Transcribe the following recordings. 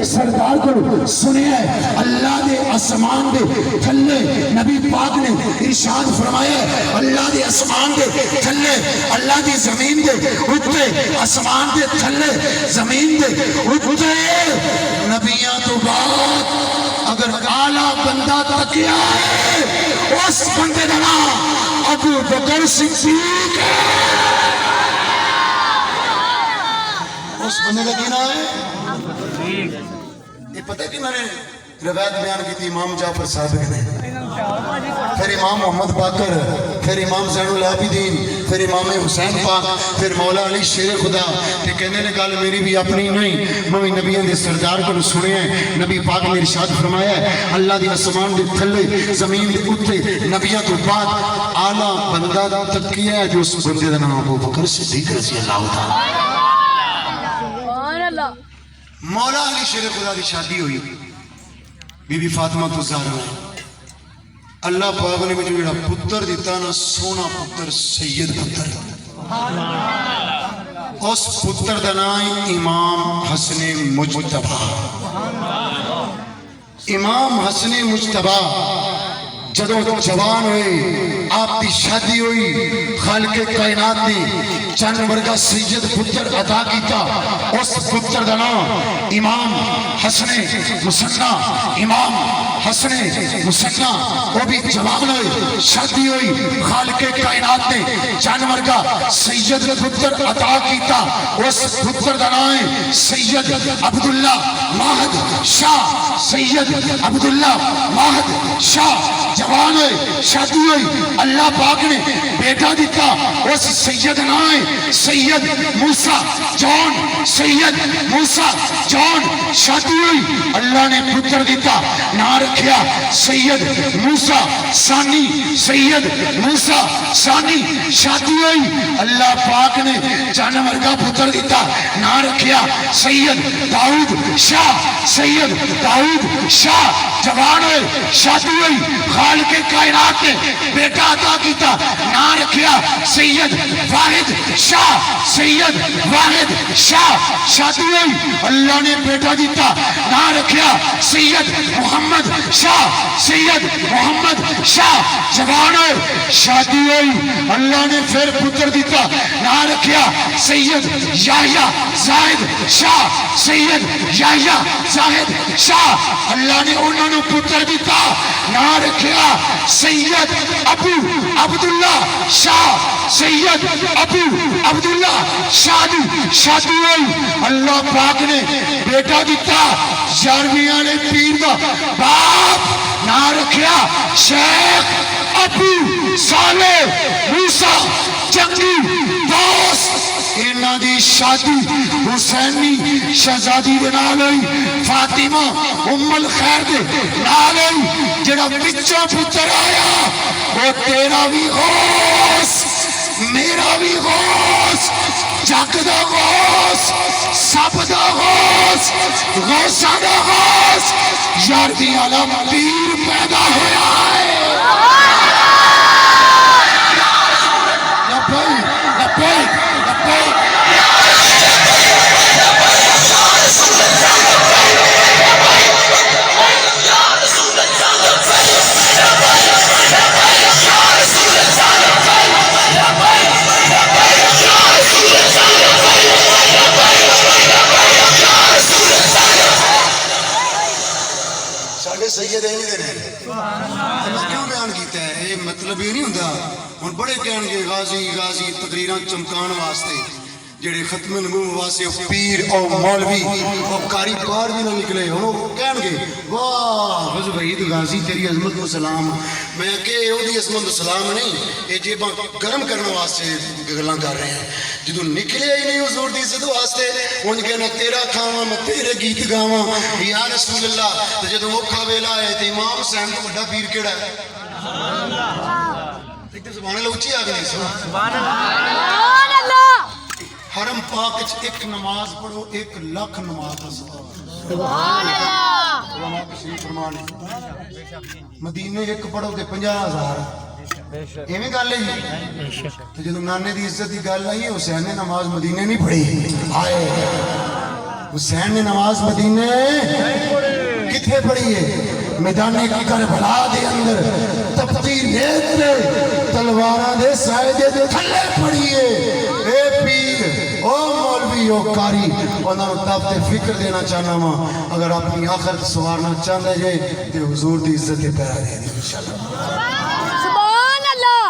سردار کو سنیا ہے اللہ دے آسمان دے تھلے نبی پاک نے ارشاد فرمایا ہے اللہ دے آسمان دے تھلے اللہ دی زمین دے اٹھے آسمان دے تھلے زمین دے اٹھے نبیاں تو بعد اگر اعلیٰ بندہ تکیا ہے اس بندے کا نام ابو بکر صدیق ہے اس بندے کا کیا نام ہے یہ پتہ ہے کہ میں نے روایت بیان کی تھی امام جعفر صادق نے پھر امام محمد باقر پھر امام زین العابدین پھر امام حسین پاک پھر مولا علی شیر خدا کہ کہنے نے گل میری بھی اپنی نہیں میں نبیوں دے سردار کو سنے ہیں نبی پاک نے ارشاد فرمایا ہے اللہ دی آسمان دے تھلے زمین دے اوتے نبیوں تو بعد اعلیٰ بندہ تکیہ ہے جو اس بندے دا نام ابو بکر صدیق رضی اللہ تعالی مولا علی شیر خدا دی شادی ہوئی بی بی فاطمہ تو زہرا ہے اللہ پاک نے مجھے میرا پتر دیتا نا سونا پتر سید پتر اس پتر دا نام امام حسن مجتبی امام حسن مجتبی جدو جوان ہوئے آپ دی شادی ہوئی خالق کائنات نے چند ورگا سید پتر عطا کیتا اس پتر دا نام امام حسن مسنہ امام حسن مسنہ وہ بھی جوان ہوئے شادی ہوئی خالق کائنات نے چند ورگا سید پتر عطا کیتا اس پتر دا نام سید عبداللہ ماہد شاہ سید عبداللہ ماہد شاہ جوان ہوئے شادی ہوئی اللہ پاک نے بیٹا دیتا اس سید نام سید موسیٰ جان سید موسیٰ جان شادی ہوئی اللہ نے پتر دیتا نہ رکھیا سید موسیٰ ثانی سید موسیٰ ثانی شادی ہوئی اللہ پاک نے جانور کا پتر دیتا نہ رکھیا سید داؤد شاہ سید داؤد شاہ جوان ہوئے شادی ہوئی خالق کائنات نے بیٹا عطا کیتا نہ رکھیا سید واحد شاہ سید واحد شاہ شادی ہوئی اللہ نے بیٹا دیتا نہ رکھیا سید محمد شاہ سید محمد شاہ جوان ہوئے شادی ہوئی اللہ نے پھر پتر دیتا نہ رکھیا سید یحییٰ زاہد شاہ سید یحییٰ زاہد شاہ اللہ نے انہوں نے پتر دیتا نہ رکھیا سید ابو عبداللہ شاہ سید ابو عبداللہ شادی ہوئی اللہ پاک نے بیٹا دیتا یارویں نے پیر دا باپ نہ رکھیا شیخ ابو صالح موسیٰ جنگی دوست انہاں دی شادی حسینی شہزادی دے نال ہوئی فاطمہ ام الخیر دے نال ہوئی جڑا بچوں پتر آیا وہ تیرا بھی غوث میرا بھی غوث جگ دا غوث سب دا غوث غوثہ دا غوث یارویں عالم پیر پیدا ہویا ہے لبیک لبیک لبیک سید نہیں دینے میں کیوں بیان کیتا ہے یہ مطلب یہ نہیں ہوتا ہن بڑے کہن گے غازی غازی تقریراں چمکان واسطے جڑے ختم نبوت واسطے پیر او مولوی او قاری پار بھی نہ نکلے ہن کہن گے واہ حضرت وحید غازی تیری عظمت کو سلام میں کہ اودی عظمت کو سلام نہیں یہ جیباں گرم کرنے واسطے گلاں کر رہے ہیں جدوں نکلے ہی نہیں حضور دی عزت واسطے اونج کہنا تیرا کھاواں میں تیرے گیت گاواں یا رسول اللہ تے جدوں اوکھا ویلا ہے تے امام حسین تو بڑا پیر کیڑا ہے سبحان اللہ سبحان اللہ اونچی آ گئی سبحان اللہ حرم پاک وچ ایک نماز پڑھو 1 لاکھ نماز دا ثواب سبحان اللہ علماء تشریف فرمان مدینے ایک پڑھو تے 50,000 ایویں گل ہے تے جدوں نانے دی عزت دی گل آئی حسین نے نماز مدینے نہیں پڑھی آئے حسین نے نماز مدینے کتنے پڑھی ہے؟ میدان کربلا دے اندر تپتی ریت دے تلواراں دے سائے دے تھلے پڑھی ہے۔ اے پیر او مولوی او قاری انہاں نوں تپ تے فکر دینا چاہنا وا، اگر اپنی آخرت سوارنا چاہندے جے تے حضور دی عزت تے پیرا دے دے انشاءاللہ۔ سبحان اللہ۔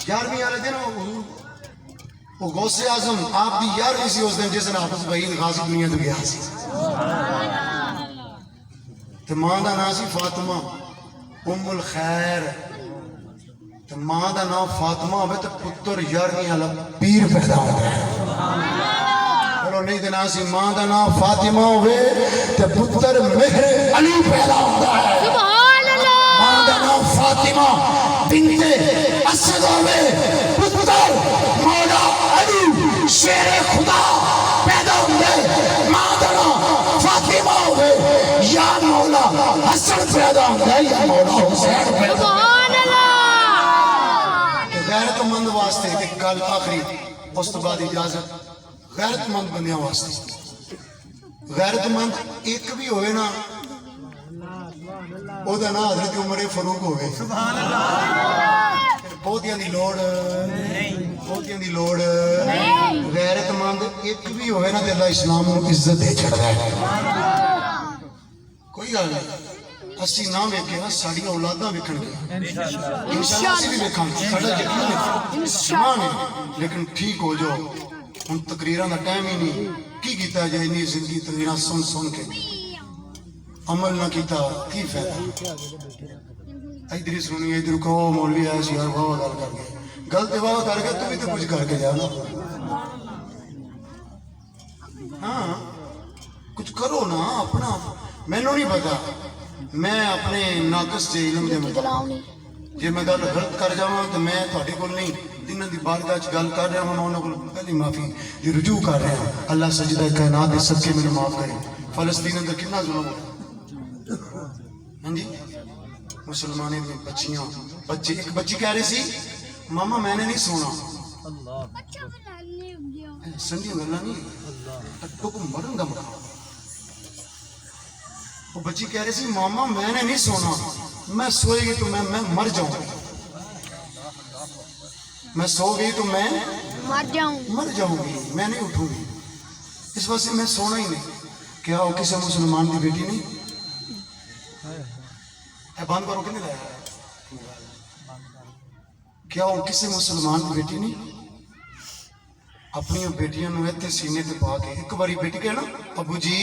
11ویں والے دن وہ غوث اعظم آپ دی 11ویں سی اس دن جس دن حافظ وحید غازی دنیا تو گیا سی تے ماں دا نام سی فاطمہ ام الخیر، تے ماں دا نام فاطمہ ہوئے تے پتر 11ویں والا پیر پیدا ہوتا ہے۔ چلو نہیں تے نام سی ماں دا نام فاطمہ ہوئے تے پتر مہر علی پیدا ہوتا ہے۔ سبحان اللہ۔ ماں دا نام فاطمہ بنت اسد ہوئے پتر مولا علی شیر خدا پیدا ہوئے۔ ماں دا نام فاطمہ ہوئے یا مولا حسن پیدا ہوئے یا مولا حسین پیدا ہوئے۔ سبحان اللہ۔ غیرت مند واسطے ایک گل آخری اس تو بعد اجازت، غیرت مند بندیاں واسطے غیرت مند ایک بھی ہوئے نا او دا نا حضرت عمر فاروق ہوئے۔ بہتیاں دی لوڑ بہتیاں دی لوڑ، غیرت مند ایک بھی ہوئے نا تے اللہ اسلام نو عزت دے چھڑدا ہے۔ کوئی گل نہیں، اسی نہ ویکھے نا ساڈی اولاداں ویکھن گے انشاءاللہ اسی بھی ویکھاں گے، ساڈا یقین ہے سمان ہے، لیکن ٹھیک ہو جاؤ۔ ہن تقریراں دا ٹائم ہی نہیں، کی کیتا جائے انی زندگی تقریراں سن سن کے عمل نہ کیتا کی فائدہ؟ ادھر ہی سنی ادھر کہو مولوی آیا سی یار واہ گل کر کے گل تے واہ کر کے تو بھی تو کچھ کر کے جا نا، ہاں کچھ کرو نا اپنا۔ مینوں نہیں پتا، میں اپنے ناقص جے علم دے مطابق جے میں گل غلط کر جاواں تو میں تہاڈے کول نہیں جنہاں دی بارگاہ وچ گل کر رہا ہاں میں انہاں کول پہلی معافی دی رجوع کر رہا ہاں۔ اللہ سجدہ کائنات دے صدقے مینوں معاف کرے۔ فلسطین اندر کتنا ظلم ہوا، ہاں جی، مسلمانوں دی بچیاں بچے، ایک بچی کہہ رہی سی ماما میں نے نہیں سونا، سنجی گلاں نہیں ٹکو کو مرن دا مقام۔ وہ بچی کہہ رہی سی ماما میں نے نہیں سونا، میں سوئے گی تو میں مر جاؤں گی، میں سو گئی تو میں مر جاؤں گی، میں نہیں اٹھوں گی، اس واسطے میں سونا ہی نہیں۔ کیا وہ کسی مسلمان کی بیٹی نہیں ہے؟ بند کرو کہ نہیں لایا؟ کیا وہ کسی مسلمان کی بیٹی نہیں؟ اپنی بیٹیاں نو ایتھے سینے تے پا کے ایک باری بیٹی کہے نا ابو جی،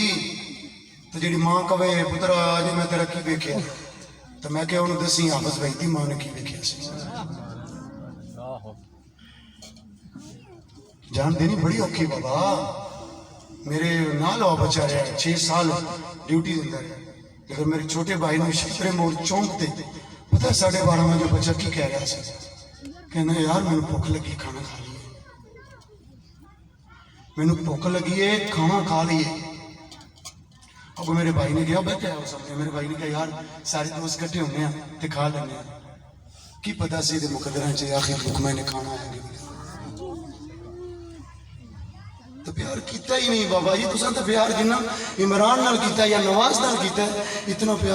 تو جیڑی ماں کہے پتر آج میں تیرا کی ویکھیا تو میں کہ انہوں دسی حافظ بھائی دی ماں نے کی ویکھیا سی۔ جان دینی بڑی اوکھی بابا، میرے نال ہوا بچہ رہا ہے 6 سال ڈیوٹی دیندہ ہے، لیکن میرے چھوٹے بھائی نے شپرے موڑ چونک تے پتہ 12:30 میں جو بچہ کی کہہ رہا سی، کہنا یار میں نے بھوک لگی کھانا کھا لیے، میں نے بھوک لگی ہے کھانا کھا لیے۔ اب میرے بھائی نے کہا بھائی کیا ہو سکتے ہیں، میرے بھائی نے کہا یار سارے دوست کٹھے ہونے ہیں تے کھا لینے ہیں، کی پتہ سی دے مقدرہ چاہے آخر حکمہ نے کھانا آیا گیا تو پیار کیتا ہی نہیں بابا جی، تساں تو پیار جنہ عمران نال کیتا یا نواز نال کیتا ہے، اتنا پیار